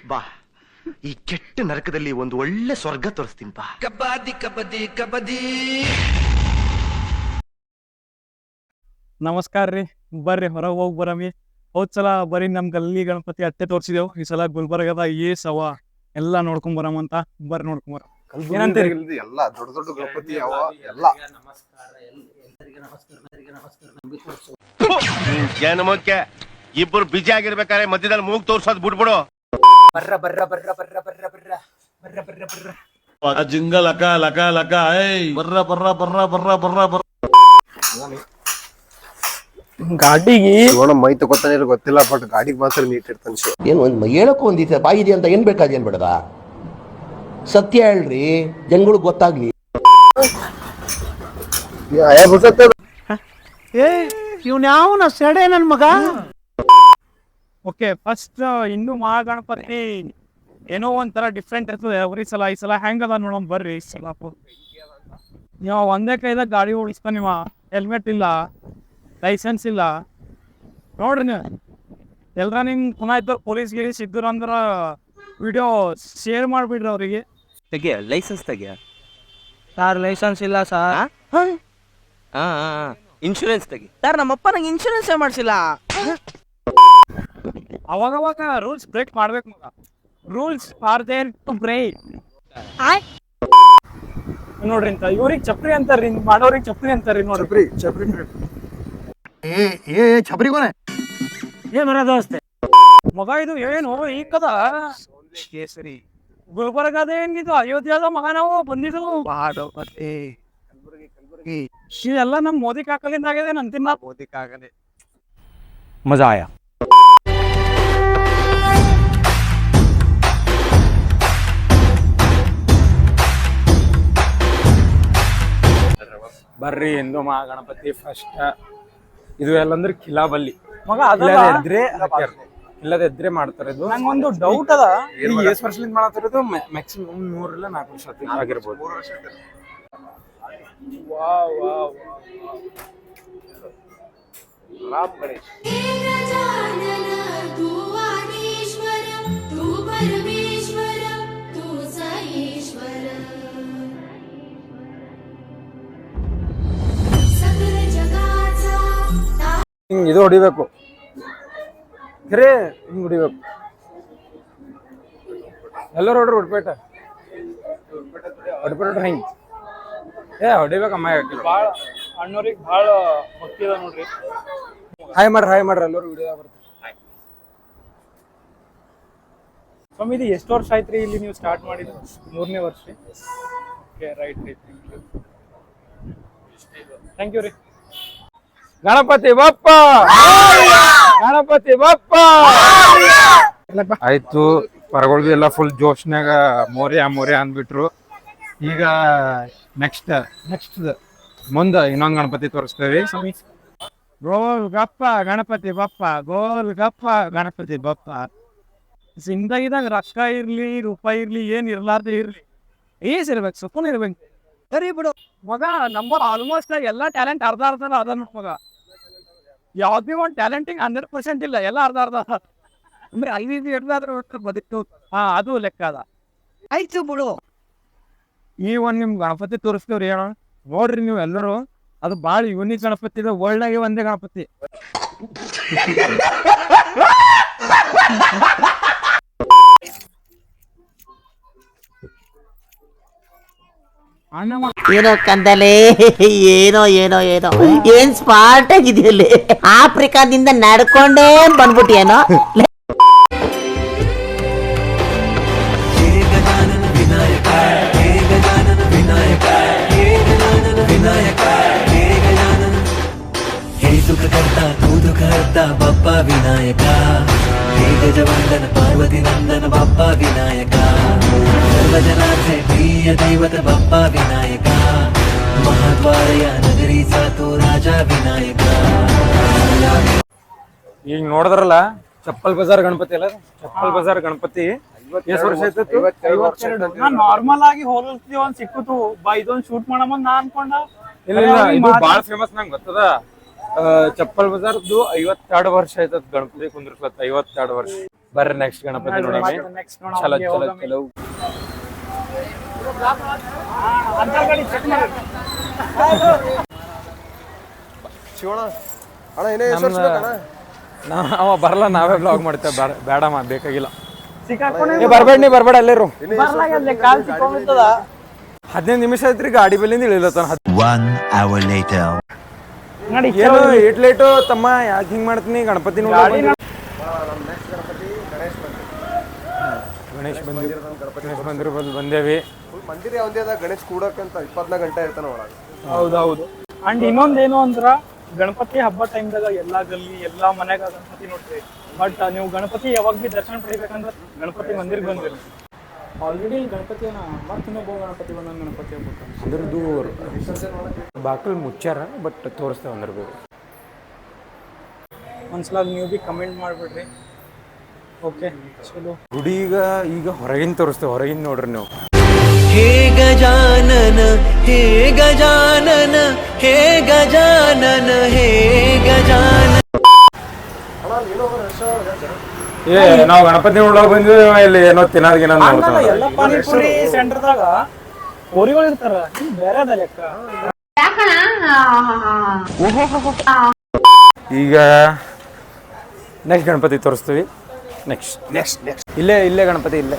ಬಾ, ಈ ಕೆಟ್ಟ ನರಕದಲ್ಲಿ ಒಂದು ಒಳ್ಳೆ ಸ್ವರ್ಗ ತೋರಿಸ್ತೀನಿ ಬಾ. ಕಬಡ್ಡಿ ಕಬಡ್ಡಿ ಕಬಡ್ಡಿ. ನಮಸ್ಕಾರ ರೀ, ಬರ್ರಿ ಹೊರಗೆ ಹೋಗಿ ಬರಮಿ. ಹೋದ್ ಸಲ ಬರೀ ನಮ್ ಗಲ್ಲಿ ಗಣಪತಿ ಅಟ್ಟೆ ತೋರ್ಸಿದೇವು. ಈ ಸಲ ಗುಲ್ಬರ್ಗದ ಸವ ಎಲ್ಲಾ ನೋಡ್ಕೊಂಡ್ ಬರಮಂತ. ಬರ್ರಿ ನೋಡ್ಕೊಂಡ್ ಬರ. ಏನಂತೀರಿ? ಎಲ್ಲ ದೊಡ್ಡ ದೊಡ್ಡ ಗಣಪತಿ ಅವ ಎಲ್ಲ. ಜನಮಕ್ಕೆ ಇಬ್ಬರು ಬಿಜಿ ಆಗಿರ್ಬೇಕಾದ್ರೆ ಮಧ್ಯದಲ್ಲಿ ಮೂಗ್ ತೋರ್ಸೋದ್ ಬಿಟ್ಬಿಡು. ಬರ್ರ ಬರ್ರ ಬರ್ರ ಬರ್ರ ಬರ್ರ ಬರ್ರ ಬರ್ರ ಬರ್ರ ಬರ್ರ ಜಿಂಗ ಲಕ ಲಕ ಲಕ ಬರ್ರ ಬರ್ರ ಬರ್ರ ಬರ್ರ ಬರ್ರ ಬರ್ರ. ಗಾಡಿಗೆ ಮೈ ತಗೋತಾನೆ ಗೊತ್ತಿಲ್ಲ, ಬಟ್ ಗಾಡಿಗೆ ಮಾತ್ರ ನೀಟ್ ಇರ್ತಾನೆ. ಏನು ಒಂದು ಹೇಳಕ್ಕೂ ಒಂದಿದೆ ಬಾಯಿದೆ ಅಂತ ಏನ್ ಬೇಕಾದ ಏನ್ ಬೇಡದ, ಸತ್ಯ ಹೇಳ್ರಿ ಜನಗಳಿಗೆ ಗೊತ್ತಾಗ್ಲಿ. ಇವ್ನ ಯಾವನ ಸೆಡೆ ನನ್ ಮಗ. ಓಕೆ, ಫಸ್ಟ್ ಇನ್ನು ಮಹಾಗಣಪತಿ ಏನೋ ಒಂಥರ ಡಿಫ್ರೆಂಟ್ ಇರ್ತದೆ ಅವ್ರಿ ಸಲ. ಈ ಸಲ ಹೆಂಗ್ ಅದ ನೋಡೋಣ ಬರ್ರಿ. ಈ ಸಲ ನೀವು ಒಂದೇ ಕೈದಾಗ ಗಾಡಿ ಓಡಿಸ್ತಾ, ನೀವ ಹೆಲ್ಮೆಟ್ ಇಲ್ಲ, ಲೈಸೆನ್ಸ್ ಇಲ್ಲ ನೋಡ್ರಿ. ನೀವು ಎಲ್ರ ನಿಂಗ್ ಪುನಃ ಇದ್ದವ್ರು ಪೊಲೀಸ್ ಗಿಲೀಸ್ ಇದ್ರು ಅಂದ್ರ ವಿಡಿಯೋ ಶೇರ್ ಮಾಡ್ಬಿಡ್ರಿ ಅವ್ರಿಗೆ. ತೆಗಿಯ ಲೈಸೆನ್ಸ್ ತೆಗಿಯ. ಸರ್ ಲೈಸೆನ್ಸ್ ಇಲ್ಲ ಸರ್. ಇನ್ಶೂರೆನ್ಸ್ ತೆಗಿ. ಸರ್ ನಮ್ಮಪ್ಪ ನಂಗೆ ಇನ್ಶೂರೆನ್ಸ್ ಮಾಡಿಸಿಲ್ಲ. ಅವಾಗ ರೂಲ್ಸ್ ಬ್ರೇಕ್ ಮಾಡ್ಬೇಕು ಮಗ. Rules are there to break. ನೋಡ್ರಿ ಅಂತ ಇವ್ರಿಗೆ ಚಪ್ರಿ ಅಂತಾರ್ರಿ, ಮಾಡೋರಿಗೆ ಚಪ್ರಿ ಅಂತಾರ್ರಿ. ನೋಡ್ರಿ ಚಪ್ರಿ ಛಬ್ರಿಗೋನೆ ಏನ್ ಬರ ದೋಸ್ತೆ ಮಗ ಇದು ಏನು ಈ ಕದ ಕೇಸರಿ ಗುಲ್ಬರ್ಗದ ಏನಿದು ಅಯೋಧ್ಯದ ಮಗ ನಾವು ಬಂದಿದ್ದು. ಇದೆಲ್ಲ ನಮ್ ಮೋದಿ ಕಾಕಲಿಂದ ಆಗಿದೆ ಅಂತಿನ. ಮೋದಿ ಕಾಕಲೆ ಮಜಾ ಆಯಾ. ಬರ್ರಿ ಹಿಂದೂ ಮಹಾಗಣಪತಿ ಫಸ್ಟ್. ಇದು ಎಲ್ಲಂದ್ರೆ ಕಿಲಾಬಲ್ಲಿ ಮಗ ಇಲ್ಲದ್ರೆ ಮಾಡ್ತಾರೆ. ಇದು ನಂಗೊಂದು ಡೌಟ್ ಅದ, ಎಷ್ಟು ವರ್ಷದಿಂದ ಮಾಡತ್ತಿರೋದು? ಮ್ಯಾಕ್ಸಿಮಮ್ 3 ಇಲ್ಲ 4 ವರ್ಷ ಆಗಿರ್ಬೋದು. ರಾಮ್ ಗಣೇಶ್ ಇದು ಹೊಡಿಬೇಕು ಖರೆ, ಹಿಂಗ್ ಹೊಡಿಬೇಕು. ಎಲ್ಲರೂ ಹೊಡ್ರಿ ಹೊಡ್ಪೇಟ ಹಿಂಗ್ ಹೊಡಿಬೇಕಮ್ಮ. ಭಾಳ ಅಣ್ಣವ್ರಿಗೆ ಭಾಳ ಭಕ್ತಿ ಅದ ನೋಡ್ರಿ. ಹಾಯ್ ಮಾಡ್ರಿ ಎಲ್ಲರೂ ವಿಡಿಯೋ ಬರ್ತದೆ. ಸ್ವಾಮಿ ಇದು ಎಷ್ಟು ವರ್ಷ ಆಯ್ತ್ರಿ ಇಲ್ಲಿ ನೀವು ಸ್ಟಾರ್ಟ್ ಮಾಡಿದ್ರು? 3ನೇ ವರ್ಷ. ಓಕೆ, ರೈಟ್ ರೀ. ಥ್ಯಾಂಕ್ ಯು ರೀ. ಗಣಪತಿ ಬಪ್ಪ ಗಣಪತಿ ಬಪ್ಪ. ಆಯ್ತು, ಪರಗೊಳ್ದು ಎಲ್ಲ ಫುಲ್ ಜೋಶ್ನಾಗ ಮೋರ್ಯ ಅಂದ್ಬಿಟ್ರು. ಈಗ ನೆಕ್ಸ್ಟ್ ಮುಂದ ಇನ್ನೊಂದು ಗಣಪತಿ ತೋರಿಸ್ತೇವೆ. ಗೋಲ್ ಗಪ್ಪ ಗಣಪತಿ ಬಪ್ಪ, ಗೋಲ್ ಗಪ್ಪ ಗಣಪತಿ ಬಪ್ಪ. ಜಿಂದಗಿದಾಗ ರೊಕ್ಕ ಇರ್ಲಿ ರೂಪಾಯಿ ಇರ್ಲಿ ಏನ್ ಇರ್ಲಾರ್ದೆ ಇರ್ಲಿ, ಇರ್ಬೇಕು, ಸುಖನ್ ಇರ್ಬೇಕು. ಸರಿ ಬಿಡು ಮಗ, ನಂಬರ್ ಆಲ್ಮೋಸ್ಟ್ ಎಲ್ಲಾ ಟ್ಯಾಲೆಂಟ್ ಅರ್ಧ ಅದ ಮಗ. ಯಾವ್ದು ಭೀ ಒಂದು ಟ್ಯಾಲೆಂಟಿಂಗ್ 100% ಇಲ್ಲ, ಎಲ್ಲ ಅರ್ಧ ಅಂದ್ರೆ 5 ಇರ್ಲಾದ್ರೆ ಬದುಕ್ತು. ಅದು ಲೆಕ್ಕ ಅದ. ಆಯ್ತು ಬಿಡು. ಈ ಒಂದ್ ನಿಮ್ ಗಣಪತಿ ತೋರಿಸ್ತೇವ್ರಿ ಹೇಳ ನೋಡ್ರಿ ನೀವು ಎಲ್ಲರೂ. ಅದು ಭಾಳ ಯೂನಿಕ್ ಗಣಪತಿ ಇದೆ, ವರ್ಲ್ಡ್ನಾಗೆ ಒಂದೇ ಗಣಪತಿ. ಏನೋ ಕಂದಲೆ, ಏನೋ ಏನ್ ಸ್ಮಾರ್ಟ್ ಆಗಿದೆಯಲ್ಲಿ. ಆಫ್ರಿಕಾದಿಂದ ನಡ್ಕೊಂಡೇ ಬಂದ್ಬಿಟ್ಟಿಯೇನೋ. ಬಪ್ಪ ವಿನಾಯಕ, ಹೇ ಗಜವಂದನ ಪಾರ್ವತಿ ನಂದನ ಬಪ್ಪ ವಿನಾಯಕ, ಸರ್ವಜನಾರ್ಥೆ ಪ್ರಿಯ ದೈವತ ಬಪ್ಪ ವಿನಾಯಕ, ಮಹಾದ್ವಾರಯ ನಗರಿ ಸಾತು ರಾಜ ವಿನಾಯಕ. ಈಗ ನೋಡಿದ್ರಲ್ಲ ಚಪ್ಪಲ್ ಬಜಾರ್ ಗಣಪತಿ ಅಲ್ಲ, ಚಪ್ಪಲ್ ಬಜಾರ್ ಗಣಪತಿ ಎಷ್ಟು ವರ್ಷ ಆಯ್ತು? 52. ನಾರ್ಮಲ್ ಆಗಿ ಹೋಲಿಸ್ತೀವಿ ಒಂದ್ ಸಿಕ್ಕಿತು ಇದೊಂದು ಶೂಟ್ ಮಾಡಮಂದ್ ನಾ ಅನ್ಕೊಂಡ. ಇಲ್ಲ ಇದು ಬಾಳ ಫೇಮಸ್ ನಂಗೆ ಗೊತ್ತದ. ಚಪ್ಪಲ್ ಬಜಾರ್ದು 52 ವರ್ಷ ಆಯ್ತದ ಗಣಪತಿ ಕುಂದ್ರಸ್ಲತ್ತ. 52 ವರ್ಷ. ಬರ್ರಿ ನೆಕ್ಸ್ಟ್ ಗಣಪತಿ ನೋಡೋಣ. ಚಲೋ ಚಲೋ ಚಲೋ. ಶಿವಣ್ಣ ಅಣ್ಣ ಏನೇ ಹೆಸರಿಸ್ಬೇಕಣ್ಣ? ಅವ ಬರಲ್ಲ, ನಾವೇ ಬ್ಲಾಗ್ ಮಾಡ್ತೇವೆ. ಬೇಡಮ್ಮ, ಬೇಕಾಗಿಲ್ಲ. ಬರ್ಬೇಡ ಎಲ್ಲರೂ. 15 ನಿಮಿಷ ಐತ್ರಿ ಗಾಡಿ ಬೆಲ್ಲಿಂದ ಇಳಿಲತ್ತಾನ. ಏನು ಏಟ್ ಲೇಟು ತಮ್ಮ, ಯಾಕೆ ಹಿಂಗ್ ಮಾಡ್ತೀನಿ? ಗಣಪತಿ ಗಣೇಶ್ ಬಂದಿರೋ ಬಂದೇವಿ. ಮಂದಿರ ಯಾವ್ದೇ ಅದ ಗಣೇಶ್ ಕೂಡಕ್ಕಂತ 24 ಗಂಟೆ ಇರ್ತಾನ ಒಳಗೆ. ಹೌದೌದು. ಅಂಡ್ ಇನ್ನೊಂದೇನು ಅಂದ್ರ ಗಣಪತಿ ಹಬ್ಬ ಟೈಮ್ದಾಗ ಎಲ್ಲಾ ಗಲ್ಲಿ ಎಲ್ಲಾ ಮನೆಗ ಗಣಪತಿ ನೋಡ್ತೀವಿ. ಬಟ್ ನೀವು ಗಣಪತಿ ಯಾವಾಗ ಬಿ ದರ್ಶನ ಪಡಿಬೇಕಂದ್ರೆ ಗಣಪತಿ ಮಂದಿರ ಬಂದಿರಿ. ಆಲ್ರೆಡಿ ಗಣಪತಿಯನ್ನ ಇನ್ನೊಬ್ಬ ಗಣಪತಿ ಒಂದೊಂದು ಗಣಪತಿ ಹಬ್ಬಕ್ಕೆ ಅದ್ರದ್ದು ಬಾಕಲ್ ಮುಚ್ಚಾರ, ಬಟ್ ತೋರಿಸ್ತೇವೆ ಅಂದ್ರೆ ಬೇಕು. ಒಂದ್ಸಲ ನೀವು ಬಿ ಕಮೆಂಟ್ ಮಾಡ್ಬಿಡ್ರಿ. ಓಕೆ ಚಲೋ. ಗುಡಿ ಈಗ ಹೊರಗಿನ ತೋರಿಸ್ತೇವೆ, ಹೊರಗಿನ ನೋಡ್ರಿ ನೀವು. ಹೇ ಗಜಾನನ ಹೇ ಗಜಾನನ ಹೇ ಗಜಾನನ ಹೇ ಗಜಾನನ. ನಾವು ಗಣಪತಿ ನೋಡೋಕೆ ಬಂದಿವಿ, ಇಲ್ಲಿ ಏನೋ ತಿನ್ನೋದಕ್ಕೆ ಎಲ್ಲ ಪಾನಿಪುರಿ ಸೆಂಟರ್ದಾಗ ಕೋರಿಗಳು ಇರ್ತಾರ, ಬೇರೆ ಅದ ಲೆಕ್ಕ. ಈಗ ನೆಕ್ಸ್ಟ್ ಗಣಪತಿ ತೋರಿಸ್ತೀವಿ. ನೆಕ್ಸ್ಟ್ ಇಲ್ಲೇ ಗಣಪತಿ ಇಲ್ಲೇ.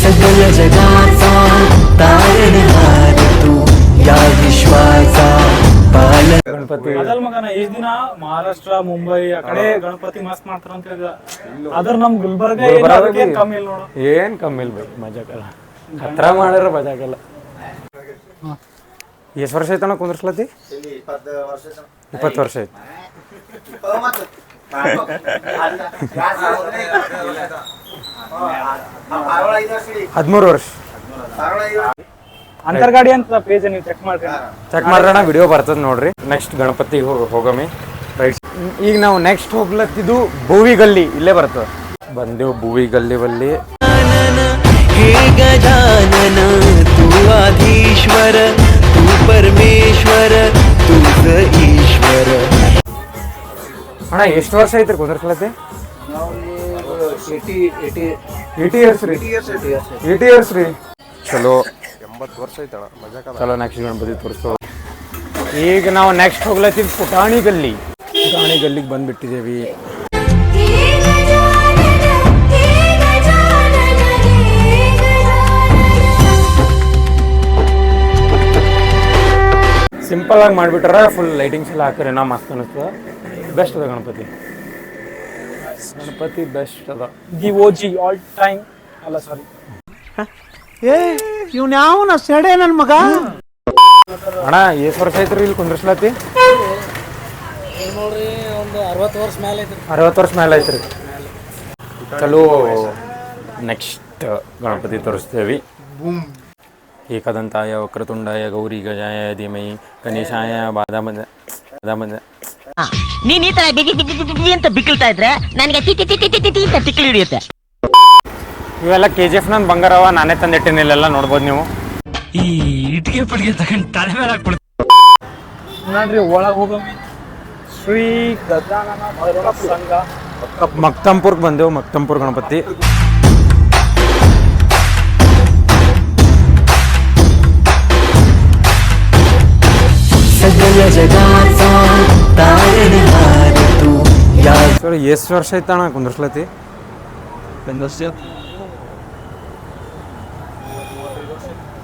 ಸಕಲ ಜಗಾತ ತಾರಣಹಾರ ತು ಯಾ ವಿಶ್ವಾಸ ಪಾಲ. ಗಣಪತಿ ಅದಲ್ ಮಗನ ಈ ದಿನ ಮಹಾರಾಷ್ಟ್ರ ಮುಂಬೈ ಆ ಕಡೆ ಗಣಪತಿ ಮಸ್ತ್ ಮಾಡ್ತಾರ ಅಂತ ಹೇಳಿದ. ಅದ್ರ ನಮ್ ಗುಲ್ಬರ್ಗ ಕಮ್ಮಿ ಇಲ್ಲ ನೋಡು. ಏನ್ ಕಮ್ಮಿ ಇಲ್ಲ ಬೈ, ಮಜಾಕಲ್ಲ. ಹತ್ರ ಮಾಡಿರ ಮಜಾಕಲ್ಲ. ಎಷ್ಟು ವರ್ಷ ಐತಣ್ಣ ಕುಂದ್ರಸ್ಲತ್ತಿ? 20 ವರ್ಷ ಐತಿ. 13 ವರ್ಷ. ಅಂತರ್ಗಾಡಿ ಅಂತ ಪೇಜ್ ನೀವು ಚೆಕ್ ಮಾಡ್ರಣ, ವಿಡಿಯೋ ಬರ್ತದ ನೋಡ್ರಿ. ನೆಕ್ಸ್ಟ್ ಗಣಪತಿ ಹೋಗಮಿ ರೈಟ್. ಈಗ ನಾವು ನೆಕ್ಸ್ಟ್ ಹೋಗ್ಲತ್ತಿದ್ದು ಭೂವಿ ಗಲ್ಲಿ, ಇಲ್ಲೇ ಬರ್ತದ. ಬಂದೆವು ಭೂವಿ ಗಲ್ಲಿ ಬಲ್ಲಿ. ಹೇ ಗಜಾನನ ತು ಆಧೀಶ್ವರ ತು ಪರಮೇಶ್ವರ ತು ಈಶ್ವರ. ಅಣ್ಣ ಎಷ್ಟು ವರ್ಷ ಐತ್ರಿ ಕುಂದ್ರಸ್ಲತ್ತಿ? 80 ಇಯರ್ಸ್ ರೀ. ಚಲೋ 80 ವರ್ಷ ಐತಣ್ಣ, ಮಜಾಕ. ಚಲೋ ನೆಕ್ಸ್ಟ್ ಗಣಪತಿ ತೋರಿಸ್ತೇವೆ. ಈಗ ನಾವು ನೆಕ್ಸ್ಟ್ ಹೋಗ್ಲತ್ತಿದ್ದು ಪುಟಾಣಿ ಗಲ್ಲಿಗೆ ಬಂದ್ಬಿಟ್ಟಿದ್ದೇವಿ. ಸಿಂಪಲ್ ಆಗಿ ಮಾಡಿಬಿಟ್ರೆ ಫುಲ್ ಲೈಟಿಂಗ್ಸ್ ಎಲ್ಲ ಹಾಕ್ರಿ, ನಾ ಮಸ್ತ್ ಅನಿಸ್ತದ. ಬೆಸ್ಟ್ ಅದ ಗಣಪತಿ ಬೆಸ್ಟ್ ಅದ. ದಿ ಓಜಿ ಆಲ್ ಟೈಮ್ ಅಲ್ಲ ಸಾರಿ. ಇವ್ನ್ಯಾವನ ಸೆಡೆ ನನ್ ಮಗ. ಅಣ್ಣ ಎಷ್ಟು ವರ್ಷ ಐತ್ರಿ ಇಲ್ಲಿ ಕುಂದ್ರಸ್ಲತ್ತಿ? ನೋಡ್ರಿ ಒಂದು 60 ವರ್ಷ ಮೇಲೆ ಐತ್ರಿ. 60 ವರ್ಷ ಮೇಲೆ ಐತ್ರಿ. ಚಲೋ ನೆಕ್ಸ್ಟ್ ಗಣಪತಿ ತೋರಿಸ್ತೇವಿ. ಏಕದಂತಾಯ ವಕ್ರತುಂಡಾಯ ಗೌರಿ ಗಜಾಯ ಧೀಮಹಿ ಗಣೇಶಾಯ ಬಾದಾಮದ. ನೀನ್ ಈ ತರ ಬಿಗಿ ಅಂತ ಬಿಕ್ಕಳ್ತಾ ಇದ್ರೆ ನನಗೆ ಅಂತ ತಿಕ್ಕಲಿ ಹಿಡಿಯುತ್ತೆ. ಇವೆಲ್ಲ KGF ನಂದು ಬಂಗಾರವ, ನಾನೇ ತಂದಿಟ್ಟಿನಿ. ಇಲ್ಲೆಲ್ಲ ನೋಡ್ಬೋದು ನೀವು. ಈ ಇಟ್ಟಿಗೆ ಪಟ್ಟಿಗೆ ತಗೊಂಡು ತಲೆ ಮೇಲೆ ಹಾಕ್ಬಿಡ್ತು ನೋಡ್ರಿ. ಒಳಗೆ ಹೋಗಮಿ ಶ್ರೀ ಗಜಾನನ ಭೈರವ ಸಂಘ ಮಕ್ತಂಪುರ್ಗೆ ಬಂದೆವು. ಮಕ್ತಂಪುರ್ ಗಣಪತಿ ಸಕಲ ಜಗಾತ ತಾರಣಹಾರ ತು ಯಾ. ಸರ್ ಎಷ್ಟು ವರ್ಷ ಐತಣ್ಣ ಕುಂದ್ರಸ್ಲತ್ತಿ?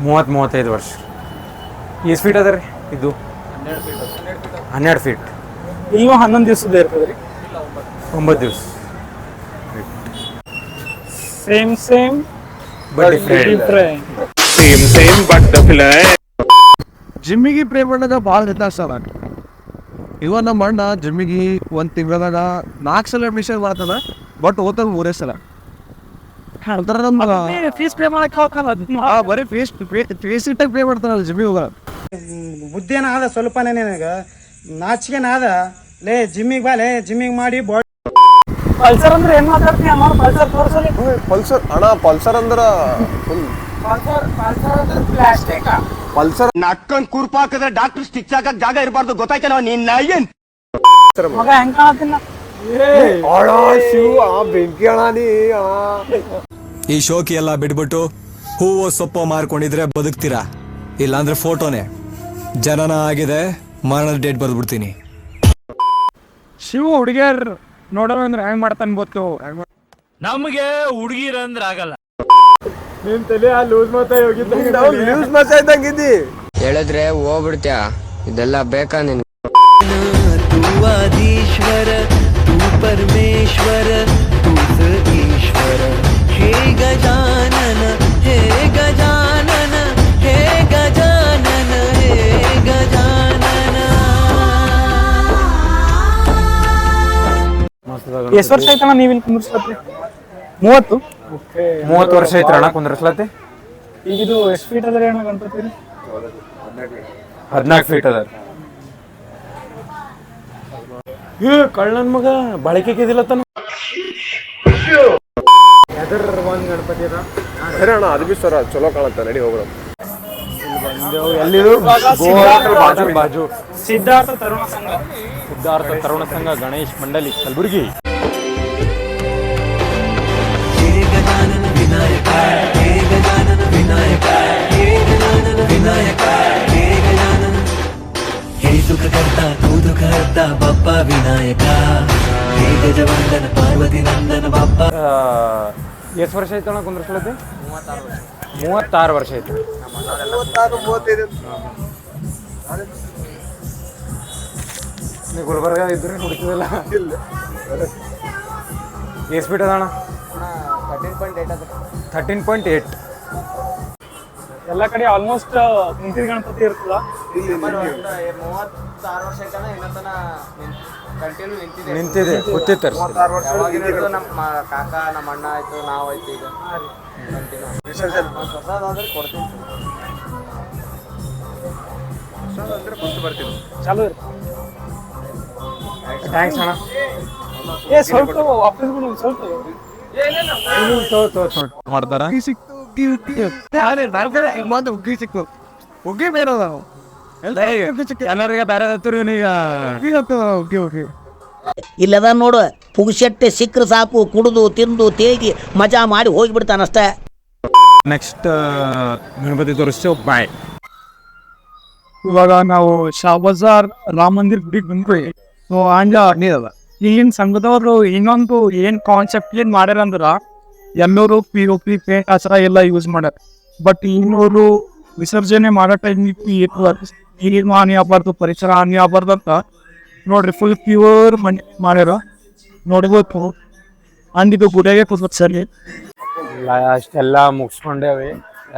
30-35 ವರ್ಷ. ಎಷ್ಟು ಫೀಟ್ ಅದ ರೀ ಇದು? 12 ಫೀಟ್. ಈಗ 11 ದಿವಸದ ಇರ್ತದ್ರಿ. 9 ದಿವಸ. Same but different. ಜಿಮ್ಮಿಗೆ ಪ್ರೇ ಮಾಡೋದ ಭಾಳ ವ್ಯತ್ಯಾಸ ಅದ. ಇವ ನಮ್ಮ ಅಣ್ಣ ಜಿಮ್ಮಿಗೆ 1 ತಿಂಗಳದಾಗ 4 ಸಲ ಅಡ್ಮಿಷನ್ ಮಾಡ್ತದ, ಬಟ್ ಓದ್ತಾಗ 3 ಸಲ. ಫೀಸ್ ಪೇ ಮಾಡಕ್ ಬರೀ ಫೇಸ್ ಇಟ್ಟಾಗ ಪೇ ಮಾಡ್ತಾನಲ್ಲ ಜಿಮ್ಮಿಗೆ ಹೋಗ. ಬುದ್ಧಿಯೇನಾದ ಸ್ವಲ್ಪನೇ ನಿನಗ ನಾಚಿಕೆನಾದ. ಲೇ ಜಿಮ್ಮಿಗೆ ಬಾ, ಲೇ ಜಿಮ್ಮಿಗೆ ಮಾಡಿ ಬಾಡಿ. ಪಲ್ಸರ್ ಅಂದ್ರೆ ಏನ್ ಮಾತಾಡ್ತೀನಿ ಅಮ್ಮ? ಪಲ್ಸರ್ ತೋರ್ಸಲಿ. ಪಲ್ಸರ್ ಅಣ್ಣ, ಪಲ್ಸರ್ ಅಂದ್ರ ಫುಲ್ ಪಲ್ಸರ್ ಪಲ್ಸರ್ ನಕ್ಕಂಡ್ ಕುರ್ಪ ಹಾಕಿದ್ರೆ ಡಾಕ್ಟರ್ ಸ್ಟಿಚ್ ಹಾಕಕ್ ಜಾಗ ಇರಬಾರ್ದು ಗೊತ್ತಾಯ್ತೇನೋ ನಿನ್ನ ಏನ್ ಮಗ ಹೆಂಗ್ ಕಾಣತ್ತಿನ ಶಿವ ಬೆಂಕಿ ಅಣ್ಣ ನೀ ಈ ಶೋಕಿ ಎಲ್ಲ ಬಿಟ್ಬಿಟ್ಟು ಹೂವು ಸೊಪ್ಪು ಮಾರ್ಕೊಂಡಿದ್ರೆ ಬದುಕ್ತೀರಾ, ಇಲ್ಲಾಂದ್ರೆ ಫೋಟೋನೇ. ಜನನ ಆಗಿದೆ, ಮರಣದ ಡೇಟ್ ಬರ್ದ್ಬಿಡ್ತೀನಿ. ಶಿವ ಹುಡುಗಿಯರ್ ನೋಡೋರು ಅಂದ್ರೆ ಹೆಂಗ್ ಮಾಡ್ತಾನೆ ಗೊತ್ತು. ನಮಗೆ ಹುಡುಗಿರಂದ್ರ ಆಗಲ್ಲ. ನಿನ್ ತಲೆ ಆ ಲೂಸ್ ಮಾತಾಡ್ದಂಗಿದ್ದಿ ಹೇಳಿದ್ರೆ ಹೋಗ್ಬಿಡ್ತ್ಯಾ, ಇದೆಲ್ಲ ಬೇಕಾ ನಿನ್? ಆದೀಶ್ವರ ತೂ ಪರಮೇಶ್ವರ ತೂ ಈಶ್ವರ ಹೇ ಗಜಾನನ ಹೇ ಗಜಾನನ ಹೇ ಗಜಾನನ ಹೇ ಗಜಾನನ. ಎಷ್ಟು ವರ್ಷ ಆಯ್ತಣ್ಣ ನೀವು ಇಲ್ಲಿ ಕುಂದ್ರಿಸ್ಲತ್ರಿ? 30 ವರ್ಷ ಐತ್ರ ಅಣ್ಣ ಕುಂದ್ರಸ್ಲತ್ತೆ. ಈಗ ಇದು ಎಷ್ಟು ಫೀಟ್ ಅದ್ರಿ ಅಣ್ಣ ಗಣಪತಿ? 14 ಫೀಟ್ ಅದ. ಕಳ್ಳನ್ ಮಗ ಬಳಕೆ ಕೆದಿಲತ್ತನ. ಒಂದ್ ಗಣಪತಿ ಅದ ಸರಿ ಅಣ್ಣ, ಅದು ಬಿ ಸರ ಚಲೋ ಕಾಣುತ್ತೆ, ನಡಿ ಹೋಗೋಣ. ಎಲ್ಲಿದು? ಬಾಜು ಸಿದ್ಧಾರ್ಥ ತರುಣ ಸಂಘ ಗಣೇಶ್ ಮಂಡಳಿ ಕಲಬುರ್ಗಿ. ಹೇ ಗಜಾನನ ವಿನಾಯಕ ಹೇ ಗಜಾನನ ವಿನಾಯಕ ಹೇ ಗಜಾನನ ವಿನಾಯಕ ಹೇ ಗಜಾನನ ಹೇ ಸುಖಕರ್ತ ತೂ ದುಃಖಹರ್ತ ಬಪ್ಪ ವಿನಾಯಕ ಹೇ ಗಜವಂದನ ಪಾರ್ವತಿ ನಂದನ ಬಪ್ಪ. ಎಷ್ಟು ವರ್ಷ ಐತಣ್ಣ ಕುಂದ್ರಸ್ಲತ್ತೆ? 36 ವರ್ಷ ಐತಿ. 35 ನೀವು ಗುಲ್ಬರ್ಗ ಇದ್ರೆ ಕುಡಿತಿದಲ್ಲ. ಎಷ್ಟು ಫೀಟ್ ಅದಣ್ಣ? 13.8. ಎಲ್ಲ ಕಡೆ ಆಲ್ಮೋಸ್ಟ್ ಕುಂತಿದ ಗಣಪತಿ ಇರ್ತದ. ನಿಂತಿದೆ ಗೊತ್ತಿತ್ತು. ನಮ್ಮ ಕಾಕ ನಮ್ಮ ಅಣ್ಣ ಆಯ್ತು, ನಾವು ಆಯ್ತು, ಈಗ ಕೊಡ್ತೀನಿ. ಚಾಲು ಇರ್ತದೆ. ಥ್ಯಾಂಕ್ಸ್ ಅಣ್ಣ. ಸ್ವಲ್ಪ ವಾಪಸ್ ಬಿಡು, ಸ್ವಲ್ಪ ಮಾಡ್ತಾರ ಸಿಕ್ತು ಹೋಗಿ ಬೇರೆ ಎಲ್ಲರಿಗೆ ಬೇರೆ ಓಕೆ ಇಲ್ಲದ ನೋಡು, ಪುಗ್ಸೆಟ್ಟೆ ಸಿಕ್ಕ್ರೆ ಸಾಕು, ಕುಡಿದು ತಿಂದು ತೇಗಿ ಮಜಾ ಮಾಡಿ ಹೋಗಿಬಿಡ್ತಾನಷ್ಟೇ. ನೆಕ್ಸ್ಟ್ ಗಣಪತಿ ತೋರಿಸ್ತೇವೆ. ಬಾಯ್. ಇವಾಗ ನಾವು ಶಾಬಜಾರ್ ರಾಮ ಮಂದಿರ್ ಗುಡಿಗೆ ಬಂದ್ವಿ. ಸೊ ಅಂಜ ಅದ ಈಗಿನ ಸಂಘದವರು ಇನ್ನೊಂದು ಏನ್ ಕಾನ್ಸೆಪ್ಟ್ ಏನ್ ಮಾಡ್ಯಾರ ಅಂದ್ರ ಎಲ್ಲರೂ POP ಪೇಂಟ್ ಹಚ್ಚರ ಎಲ್ಲ ಯೂಸ್ ಮಾಡ್ಯಾರ. ಬಟ್ ಇನ್ನೂರು ವಿಸರ್ಜನೆ ಮಾಡೋ ಟೈಮ್ ನೀರಿನ ಹಾನಿ ಆಗ್ಬಾರ್ದು, ಪರಿಸರ ಹಾನಿ ಆಗ್ಬಾರ್ದು ಅಂತ ನೋಡ್ರಿ ಫುಲ್ ಪ್ಯೂರ್ ಮಣ್ಣಿ ಮಾಡ್ಯಾರ. ನೋಡ್ಬೇಕು ಅಂಡ್ ಇದು ಗುಡಿಯಾಗೆ ಕೂತ್ಕೊತ್ ಸರಿ. ಅಷ್ಟೆಲ್ಲ ಮುಗಿಸ್ಕೊಂಡೇವಿ.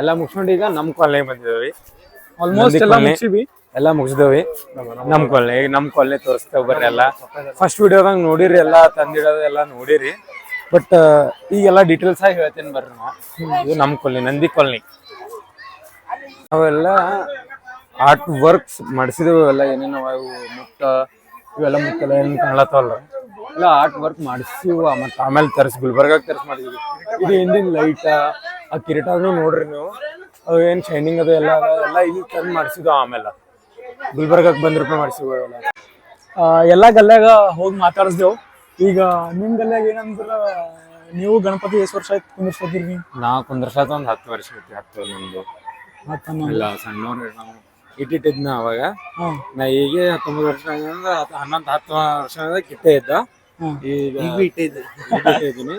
ಎಲ್ಲ ಮುಗಿಸ್ಕೊಂಡು ಈಗ ನಮ್ಮ ಕಾಲನಿ ಬಂದಿದ್ದೇವೆ. ಆಲ್ಮೋಸ್ಟ್ ಎಲ್ಲ ಮುಗಿಸಿವಿ. ಎಲ್ಲ ಮುಗಿಸ್ದೇವಿ. ನಮ್ಮ ಕಾಲನಿ ತೋರಿಸ್ತೇವೆ ಬರ್ರಿ. ಎಲ್ಲ ಫಸ್ಟ್ ವಿಡಿಯೋದಾಗ ನೋಡಿರಿ, ಎಲ್ಲ ತಂದಿಡೋದು ಎಲ್ಲ ನೋಡಿರಿ. ಬಟ್ ಈಗೆಲ್ಲ ಡೀಟೇಲ್ಸ್ ಆಗಿ ಹೇಳ್ತೀನಿ ಬರ್ರಿ. ಇದು ನಮ್ಮ ಕಾಲನಿ, ನಂದಿ ಕಾಲನಿ. ಅವೆಲ್ಲ ಆರ್ಟ್ ವರ್ಕ್ಸ್ ಮಾಡಿಸಿದೆವು. ಎಲ್ಲ ಏನೇನೋ ಇವೆಲ್ಲ ಮುಟ್ಟೆಲ್ಲ ಏನು ಕಾಣ್ಲತ್ತವಲ್ಲ, ಎಲ್ಲ ಆರ್ಟ್ ವರ್ಕ್ ಮಾಡಿಸಿವು. ಮತ್ತು ಆಮೇಲೆ ತರಿಸಿ ಗುಲ್ಬರ್ಗಾಗ ತರಿಸಿ ಮಾಡಿದ್ವಿ. ಇದು ಹಿಂದಿನ ಲೈಟ ಆ ಕಿರೀಟನೂ ನೋಡ್ರಿ ನೀವು, ಅದು ಏನು ಶೈನಿಂಗ್ ಅದು ಎಲ್ಲ ಎಲ್ಲ ಈಗ ತಂದು ಮಾಡಿಸಿದ್ವು. ಆಮೇಲೆ ಗುಲ್ಬರ್ಗಾಗ ₹1 ಮಾಡಿಸಿವು. ಎಲ್ಲ ಗಲ್ಯಾಗ ಹೋಗಿ ಮಾತಾಡಿಸ್ದೇವು. ಈಗ ನಿಮ್ ಗಲ್ಯಾಗ ಏನಂದ್ರ ನೀವು ಗಣಪತಿ ಎಷ್ಟು ವರ್ಷ ಆಯ್ತು ಕುಂದಿರ್ಸೋದಿರಿ? ನಾವು ಕುಂದ್ರಸಾತ ಒಂದು 10 ವರ್ಷ ಐತಿ. 10 ನಮ್ದು ಇಲ್ಲ ಸಣ್ಣವ್ರು ನಾವು ಇಟ್ಟಿದ್ನ ಅವಾಗ. ನಾ ಈಗ 19 ವರ್ಷ 10 ವರ್ಷ ಕಿಟ್ಟೆ ಇದ್ದ. ಈಗ ಇಟ್ಟಿದ್ದೀನಿ.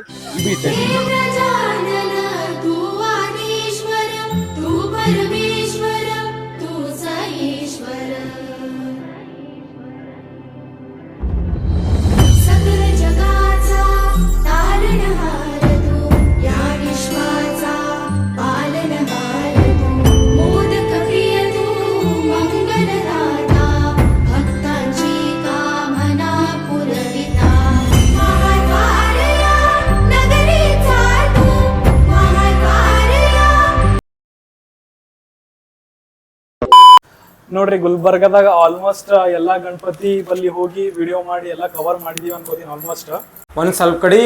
ನೋಡ್ರಿ ಗುಲ್ಬರ್ಗದಾಗ ಆಲ್ಮೋಸ್ಟ್ ಎಲ್ಲಾ ಗಣಪತಿ ಬಲ್ಲಿ ಹೋಗಿ ವಿಡಿಯೋ ಮಾಡಿ ಎಲ್ಲ ಕವರ್ ಮಾಡಿದೀವಿ ಅನ್ಕೋತೀನಿ ಆಲ್ಮೋಸ್ಟ್. ಒಂದು ಸ್ವಲ್ಪ ಕಡೆ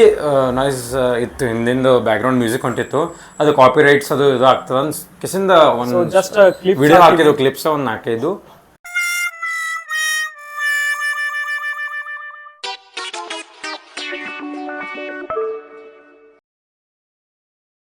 ನಾಯ್ಸ್ ಇತ್ತು, ಹಿಂದಿಂದು ಬ್ಯಾಕ್ಗ್ರೌಂಡ್ ಮ್ಯೂಸಿಕ್ ಹೊಂಟಿತ್ತು, ಅದು ಕಾಪಿ ರೈಟ್ಸ್ ಅದು ಇದು ಆಗ್ತದ ಕಿಸಿಂದ ಒಂದು ಜಸ್ಟ್ ಕ್ಲಿಪ್ ವಿಡಿಯೋ ಹಾಕಿದ್ದು ಕ್ಲಿಪ್ಸ್ ಒಂದು 4-5.